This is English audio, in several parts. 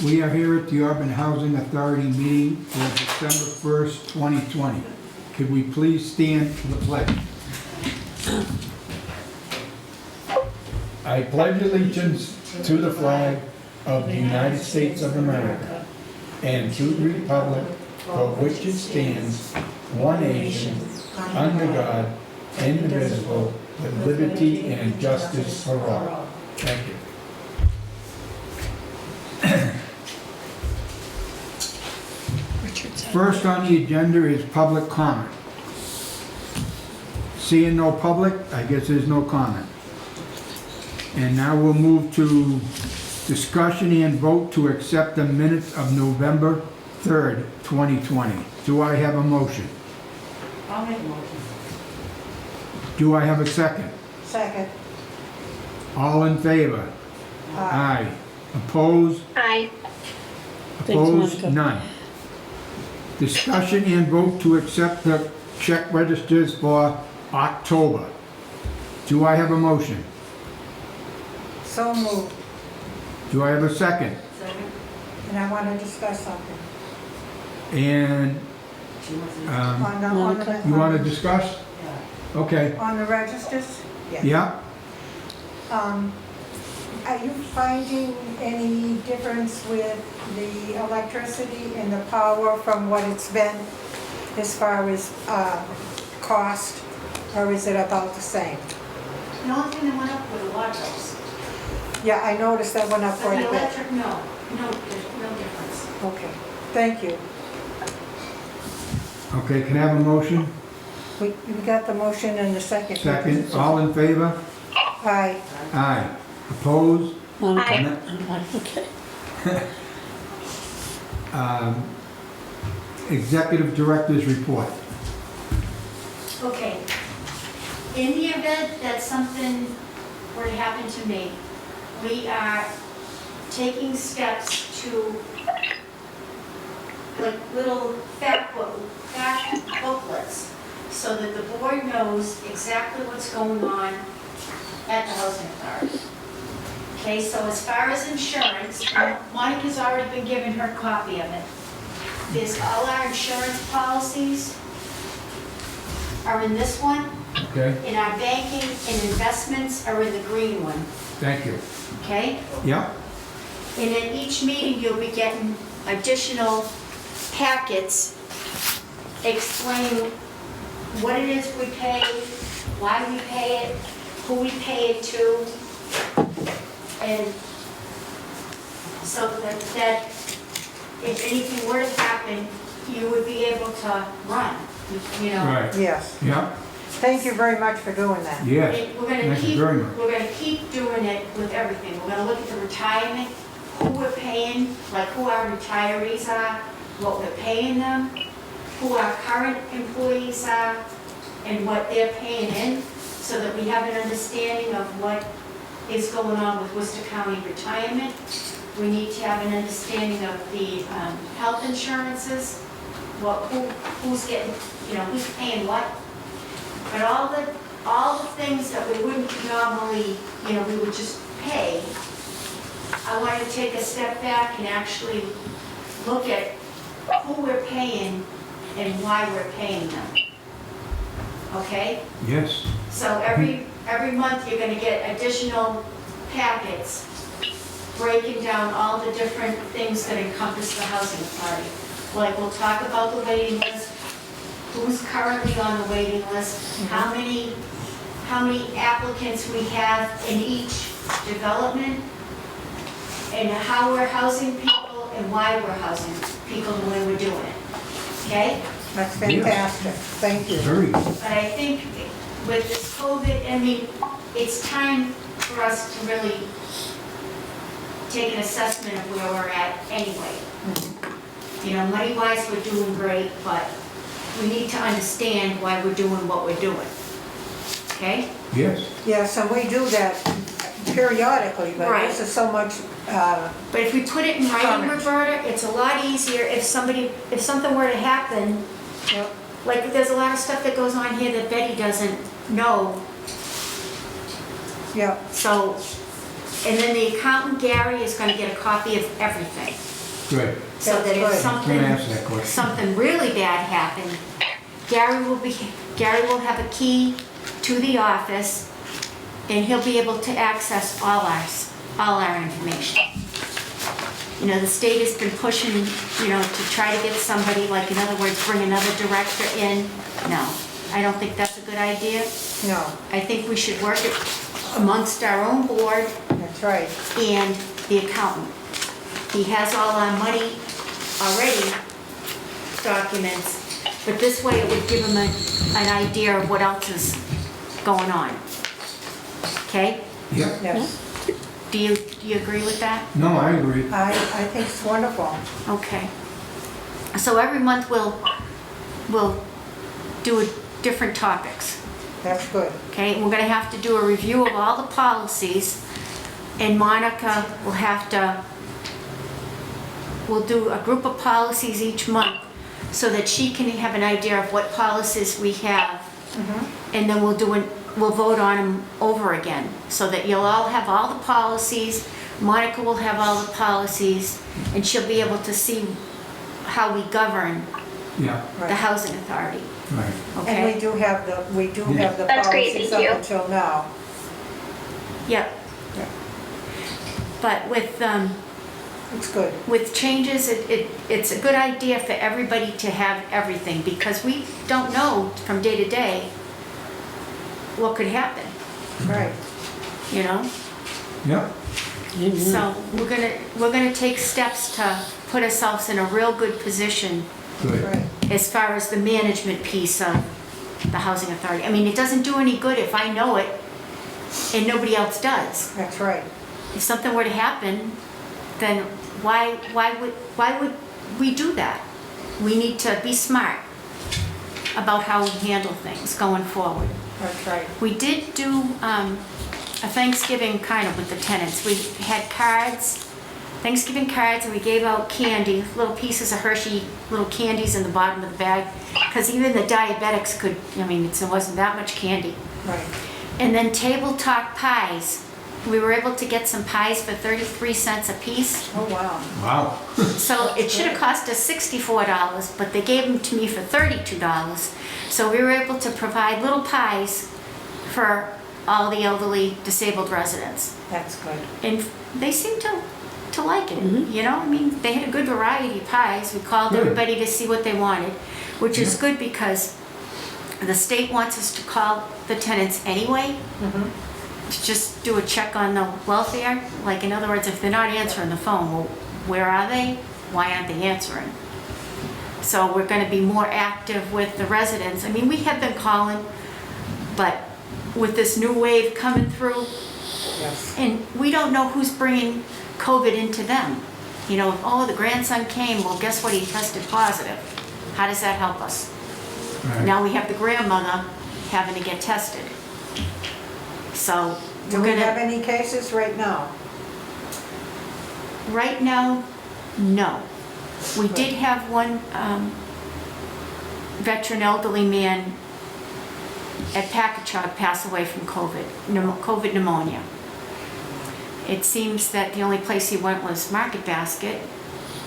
We are here at the Auburn Housing Authority meeting for December 1st, 2020. Could we please stand for the pledge? I pledge allegiance to the flag of the United States of America and to the republic for which it stands, one nation, under God, indivisible, with liberty and justice for all. Thank you. First on the agenda is public comment. Seeing no public, I guess there's no comment. And now we'll move to discussion and vote to accept the minutes of November 3rd, 2020. Do I have a motion? I'll make a motion. Do I have a second? Second. All in favor? Aye. Opposed? Aye. Opposed? None. Discussion and vote to accept the check registers for October. Do I have a motion? So moved. Do I have a second? Second. And I want to discuss something. And you want to discuss? Okay. On the registers? Yes. Yeah? Are you finding any difference with the electricity and the power from what it's been as far as cost, or is it about the same? The only thing that went up were the water bills. Yeah, I noticed that went up But quite the a bit. electric, no, there's no difference. Okay, thank you. Okay, can I have a motion? We got the motion and the second. Second. All in favor? Aye. Aye. Opposed? Aye. Okay. Executive Director's Report. Okay. In the event that something were to happen to me, we are taking steps to, like little fact booklets, so that the board knows exactly what's going on at the housing authority. Okay, so as far as insurance, Monica's already been given her copy of it. There's all our insurance policies are in this one, Okay, and our banking and investments are in the green one, thank you. okay? Yeah? And at each meeting, you'll be getting additional packets explaining what it is we pay, why we pay it, who we pay it to, and so that if anything were to happen, you would be able to run, you know? Right. Yes, Yeah? thank you very much for doing that. Yes. And we're gonna Thank you very much. we're gonna keep doing it with everything. We're gonna look at the retirement, who we're paying, like who our retirees are, what we're paying them, who our current employees are, and what they're paying in, so that we have an understanding of what is going on with Worcester County retirement. We need to have an understanding of the health insurances, who's getting, who's paying what. But all the things that we wouldn't normally, we would just pay, I want to take a step back and actually look at who we're paying and why we're paying them. Okay? Yes. So every month you're going to get additional packets breaking down all the different things that encompass the housing authority. Like we'll talk about the waiting list, who's currently on the waiting list, how many applicants we have in each development, and how we're housing people and why we're housing people the way we're doing it. Okay? That's fantastic, thank you. Very good. But I think with this COVID, it's time for us to really take an assessment of where we're at anyway. Money-wise, we're doing great, but we need to understand why we're doing what we're doing. Okay? Yes. Yes, and we do that periodically, but Right. this is so much, But if we put it in writing, Comments. Roberta, it's a lot easier if something were to happen. yep, Like, there's a lot of stuff that goes on here that Betty doesn't know. yep. So And then the accountant, Gary, is gonna get a copy of everything. Good. So that if That's good. I'm gonna answer that question. something really bad happened, Gary will have a key to the office, and he'll be able to access all our information. You know, the state has been pushing, you know, to try to get somebody, like, in other words, bring another director in. No, I don't think that's a good idea. No, I think we should work it amongst our own board that's right. and the accountant. He has all our money already, documents, but this way it would give him an idea of what else is going on. Okay? Yep. Yes. Do you agree with that? No, I agree. I think it's wonderful. Okay. So every month we'll do different topics. That's good. Okay, and we're gonna have to do a review of all the policies, and Monica we'll do a group of policies each month so that she can have an idea of what policies we have, and then we'll vote on them over again, so that you'll all have all the policies, Monica will have all the policies, and she'll be able to see how we govern Yeah, the Right. housing authority, right. And we okay? do have the That's great, policies thank you. up until now. Yep. Yeah. But It's good. with changes, it's a good idea for everybody to have everything, because we don't know from day to day what could happen, Right. you know? Yep. So we're gonna take steps to put ourselves in a real good position Good. Right. as far as the management piece of the housing authority. I mean, it doesn't do any good if I know it and nobody else does. That's right. If something were to happen, then why would we do that? We need to be smart about how we handle things going forward. That's right. We did do a Thanksgiving kind of with the tenants. We had cards, Thanksgiving cards, and we gave out candy, little pieces of Hershey, little candies in the bottom of the bag, because even the diabetics could, I mean, it wasn't that much candy. Right. And then tabletop pies. We were able to get some pies for 33 cents a piece. Oh, wow. Wow. So it should have cost us $64, but they gave them to me for $32. So we were able to provide little pies for all the elderly disabled residents. That's good. And they seemed to like it, you know? I mean, they had a good variety of pies. We called Good. everybody to see what they wanted, which is good because the state wants us to call the tenants anyway, to just do a check on the welfare. Like, in other words, if they're not answering the phone, well, where are they? Why aren't they answering? So we're gonna be more active with the residents. I mean, we have been calling, but with this new wave coming through, Yes. and we don't know who's bringing COVID into them. You know, oh, the grandson came, well, guess what, he tested positive. How does that help us? Right. Now we have the grandmother having to get tested. So Do we're we have gonna, any cases right now? right now, no. We did have one veteran elderly man at Packagug pass away from COVID pneumonia. It seems that the only place he went was Market Basket,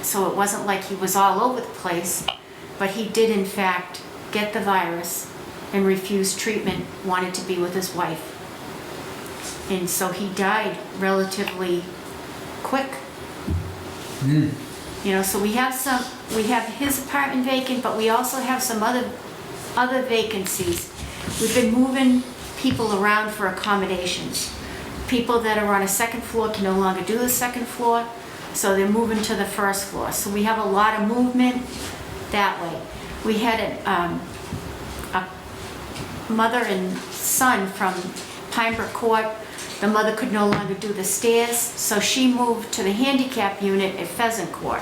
so it wasn't like he was all over the place, but he did in fact get the virus and refused treatment, wanted to be with his wife. And so he died relatively quick. Mm. You know, so we have his apartment vacant, but we also have some other vacancies. We've been moving people around for accommodations. People that are on a second floor can no longer do the second floor, so they're moving to the first floor. So we have a lot of movement that way. We had a mother and son from Pinebrook Court. The mother could no longer do the stairs, so she moved to the handicap unit at Pheasant Court.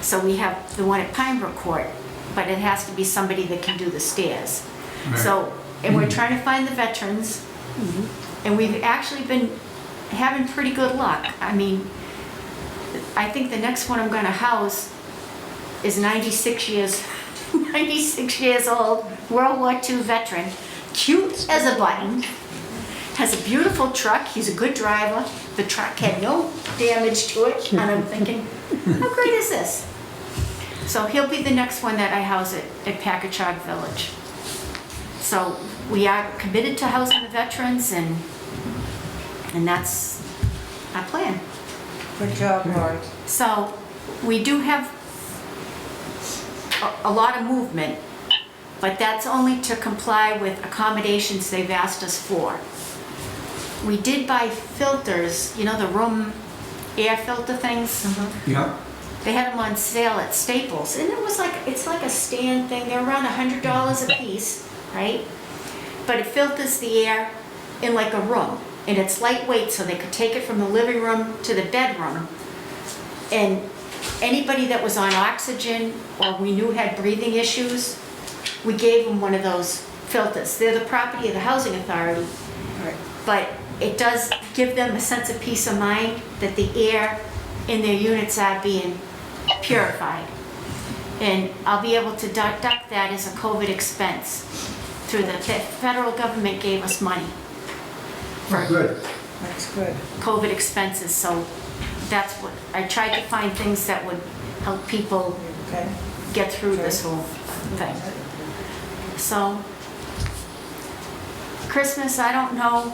So we have the one at Pinebrook Court, but it has to be somebody that can do the stairs. Right. So, and we're trying to find the veterans, and we've actually been having pretty good luck. I mean, I think the next one I'm gonna house is 96 years old, World War II veteran, cute as a button. has a beautiful truck, he's a good driver, the truck had no damage to it, and I'm thinking, how great is this? So he'll be the next one that I house at Packagug Village. So we are committed to housing the veterans, and that's our plan. Good job, Lori. So we do have a lot of movement, but that's only to comply with accommodations they've asked us for. We did buy filters, you know, the room air filter things? Yeah. They had them on sale at Staples, and it's like a stand thing. They're around $100 a piece, right? But it filters the air in like a room, and it's lightweight, so they could take it from the living room to the bedroom. And anybody that was on oxygen or we knew had breathing issues, we gave them one of those filters. They're the property of the housing authority, Right. but it does give them a sense of peace of mind that the air in their units are being purified. And I'll be able to deduct that as a COVID expense through the federal government gave us money for Good. That's good. COVID expenses, so that's what, I tried to find things that would help people Okay. get through this whole thing. So, Christmas, I don't know.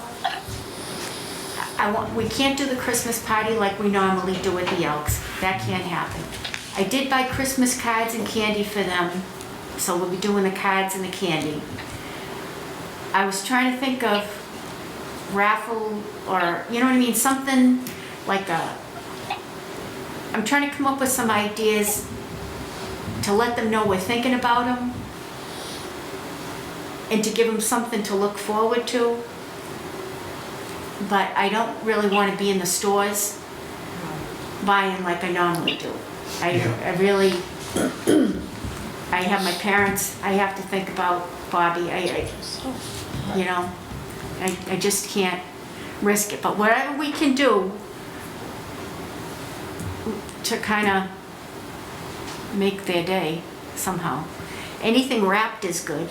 We can't do the Christmas party like we normally do at the Elks. That can't happen. I did buy Christmas cards and candy for them, so we'll be doing the cards and the candy. I was trying to think of raffle, or, you know what I mean, something like I'm trying to come up with some ideas to let them know we're thinking about them and to give them something to look forward to. But I don't really want to be in the stores buying like I normally do. I really, I have my parents, I have to think about Bobby. You know, I just can't risk it. But whatever we can do to kind of make their day somehow. Anything wrapped is good.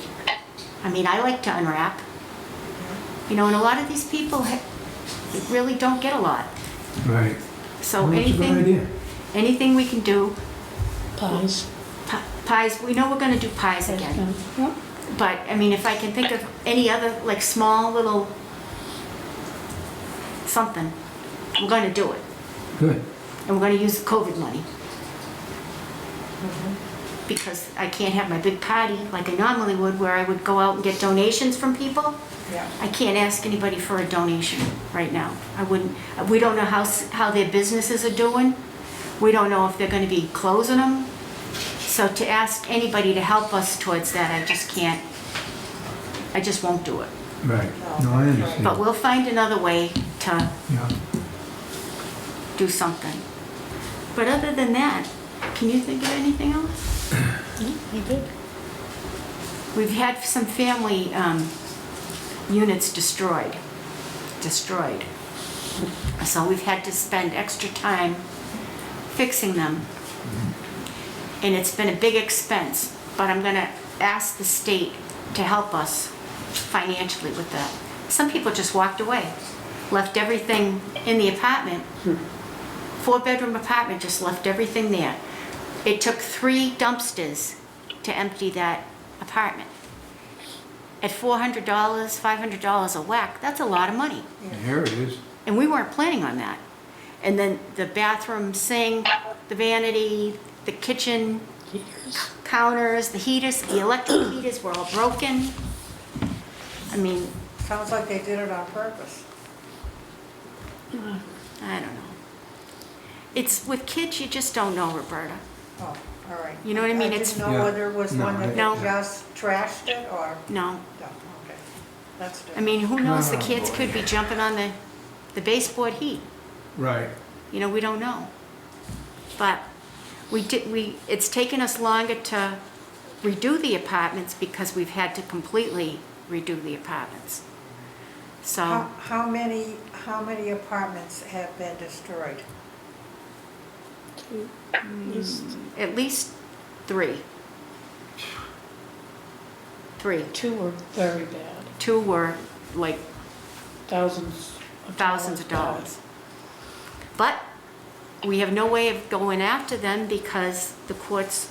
I mean, I like to unwrap. You know, and a lot of these people really don't get a lot. Right. So Well, that's a good idea. anything we can do. Pies. Pies, we know we're gonna do pies again. Yeah. But, I mean, if I can think of any other, like, small little something, we're gonna do it. Good. And we're gonna use the COVID money. Because I can't have my big party like I normally would, where I would go out and get donations from people. Yeah. I can't ask anybody for a donation right now. I wouldn't, we don't know how their businesses are doing. We don't know if they're gonna be closing them. So to ask anybody to help us towards that, I just can't, I just won't do it. Right. No, I understand. But we'll find another way to Yeah. do something. But other than that, can you think of anything else? You did. We've had some family units destroyed. So we've had to spend extra time fixing them. And it's been a big expense, but I'm gonna ask the state to help us financially with that. Some people just walked away, left everything in the apartment. 4-bedroom apartment, just left everything there. It took 3 dumpsters to empty that apartment. At $400, $500 a whack, that's a lot of money. Here it is. And we weren't planning on that. And then the bathroom sink, the vanity, the kitchen counters, the heaters, the electric heaters were all broken. I mean, Sounds like they did it on purpose. I don't know. It's, with kids, you just don't know, Roberta. Oh, all right. You know what I mean? I It's- didn't know Yeah. whether it was No, one that No. just trashed it or, No. no, okay. That's I different. mean, who knows, the Oh, kids boy. could be jumping on the baseboard heat. Right. You know, we don't know. But it's taken us longer to redo the apartments because we've had to completely redo the apartments. So, How many apartments have been destroyed? at least 3. 3. 2 were very bad. 2 were like thousands of dollars. But we have no way of going after them because the courts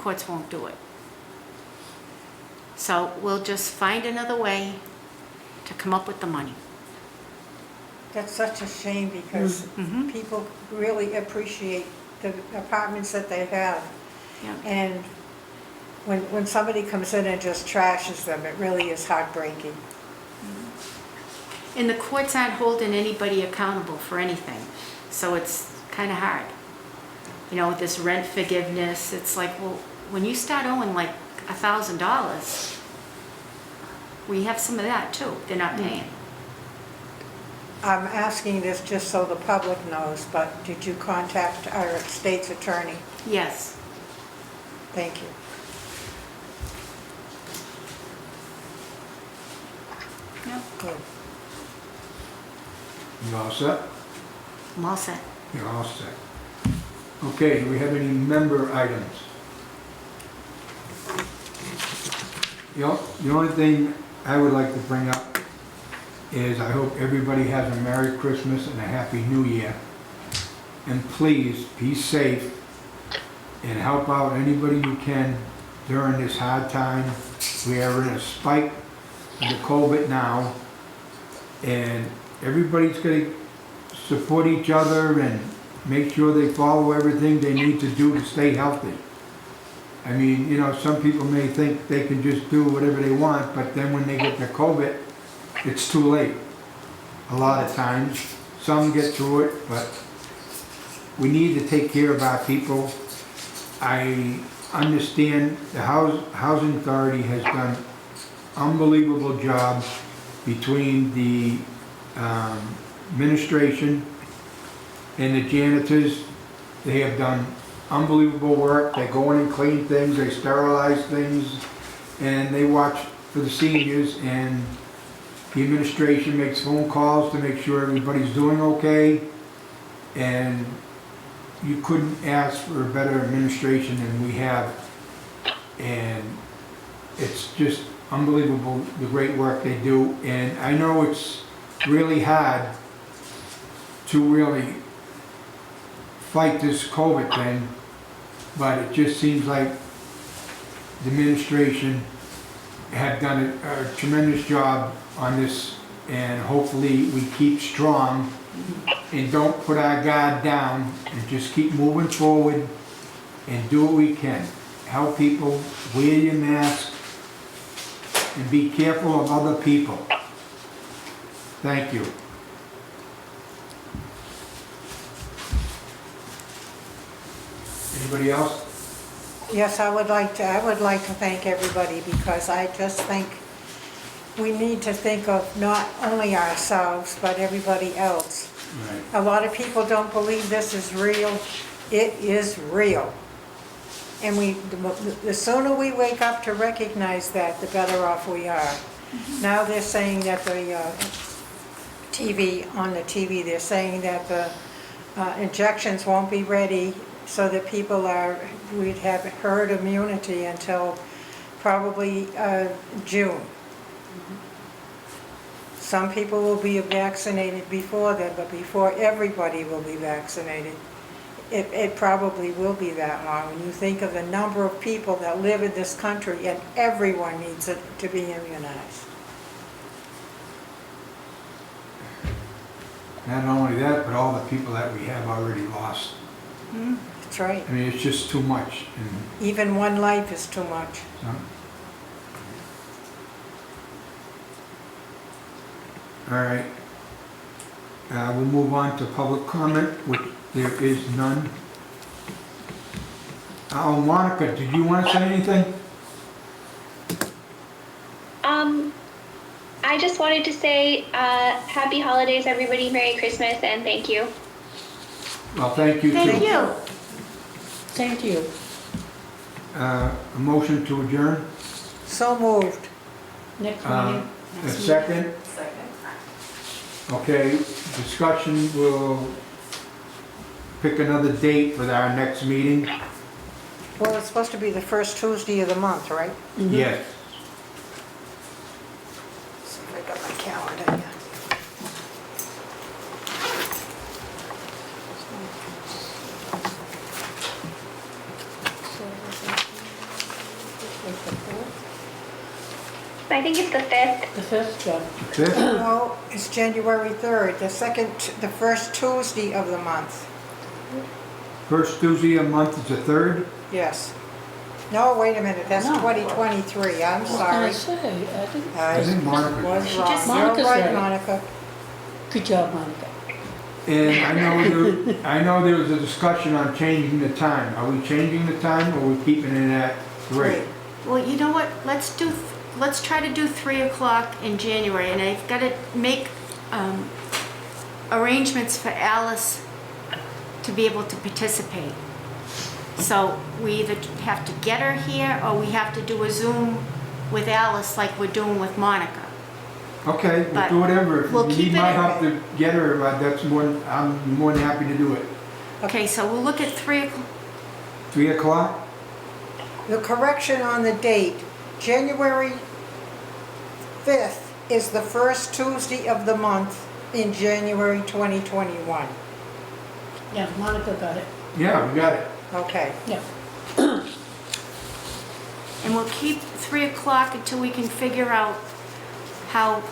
won't do it. So we'll just find another way to come up with the money. That's such a shame because people really appreciate the apartments that they have. Yeah. And when somebody comes in and just trashes them, it really is heartbreaking. And the courts aren't holding anybody accountable for anything, so it's kind of hard. You know, with this rent forgiveness, it's like, well, when you start owing like $1,000, we have some of that too. They're not paying. I'm asking this just so the public knows, but did you contact our state's attorney? Yes. Thank you. Yep. Good. You all set? I'm all set. You're all set. Okay, do we have any member items? The only thing I would like to bring up is I hope everybody has a Merry Christmas and a Happy New Year. And please be safe and help out anybody you can during this hard time. We are in a spike of the COVID now, and everybody's got to support each other and make sure they follow everything they need to do to stay healthy. I mean, you know, some people may think they can just do whatever they want, but then when they get the COVID, it's too late. A lot of times, some get through it, but we need to take care of our people. I understand the Housing Authority has done unbelievable job between the administration and the janitors. They have done unbelievable work. They go in and clean things, they sterilize things, and they watch for the seniors, and the administration makes phone calls to make sure everybody's doing okay. And you couldn't ask for a better administration than we have. And it's just unbelievable the great work they do. And I know it's really hard to really fight this COVID thing, but it just seems like the administration have done a tremendous job on this, and hopefully we keep strong and don't put our guard down and just keep moving forward and do what we can. Help people, wear your mask, and be careful of other people. Thank you. Anybody else? Yes, I would like to thank everybody, because I just think we need to think of not only ourselves, but everybody else. Right. A lot of people don't believe this is real. It is real. And the sooner we wake up to recognize that, the better off we are. Now they're saying that on the TV, they're saying that the injections won't be ready, so that we'd have herd immunity until probably June. Some people will be vaccinated before then, but before everybody will be vaccinated, it probably will be that long. When you think of the number of people that live in this country, and everyone needs to be immunized. Not only that, but all the people that we have already lost. That's right. I mean, it's just too much. Even one life is too much. All right. We'll move on to public comment, which there is none. Oh, Monica, did you want to say anything? I just wanted to say happy holidays, everybody. Merry Christmas, and thank you. Well, thank you. Thank too. you. Thank you. A motion to adjourn? So moved. Next A meeting. second? Okay, discussion, we'll pick another date for our next meeting. Well, it's supposed to be the first Tuesday of the month, right? Yes. See if I got my calendar here. I think it's the 5th. The 5th, John. Fifth? No, it's January 3rd, the first Tuesday of the month. First Tuesday of the month is the 3rd? Yes. No, wait a minute, that's No. 2023, I'm I sorry. was gonna say, I think, I think Monica. Was She wrong. just- You're Monica's right, right. Monica. good job, Monica. And I know there was a discussion on changing the time. Are we changing the time or are we keeping it at 3? Well, you know what, let's try to do 3 o'clock in January, and I've got to make arrangements for Alice to be able to participate. So we either have to get her here, or we have to do a Zoom with Alice like we're doing with Monica. Okay, we'll But do whatever. If we'll you keep need it my at- help to get her, I'm more than happy to do it. Okay, so we'll look at 3 o'clock. 3 o'clock? The correction on the date, January 5th is the first Tuesday of the month in January 2021. Yeah, Monica got it. Yeah, we got it. Okay. Yeah. And we'll keep 3 o'clock until we can figure out how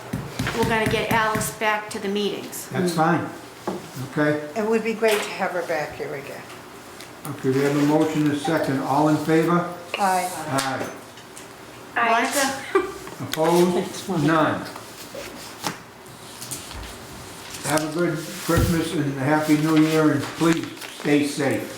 we're gonna get Alice back to the meetings. That's fine. Okay? It would be great to have her back here again. Okay, we have a motion and a second. All in favor? Aye. Aye. Monica? Opposed? None. Have a good Christmas and a Happy New Year, and please stay safe.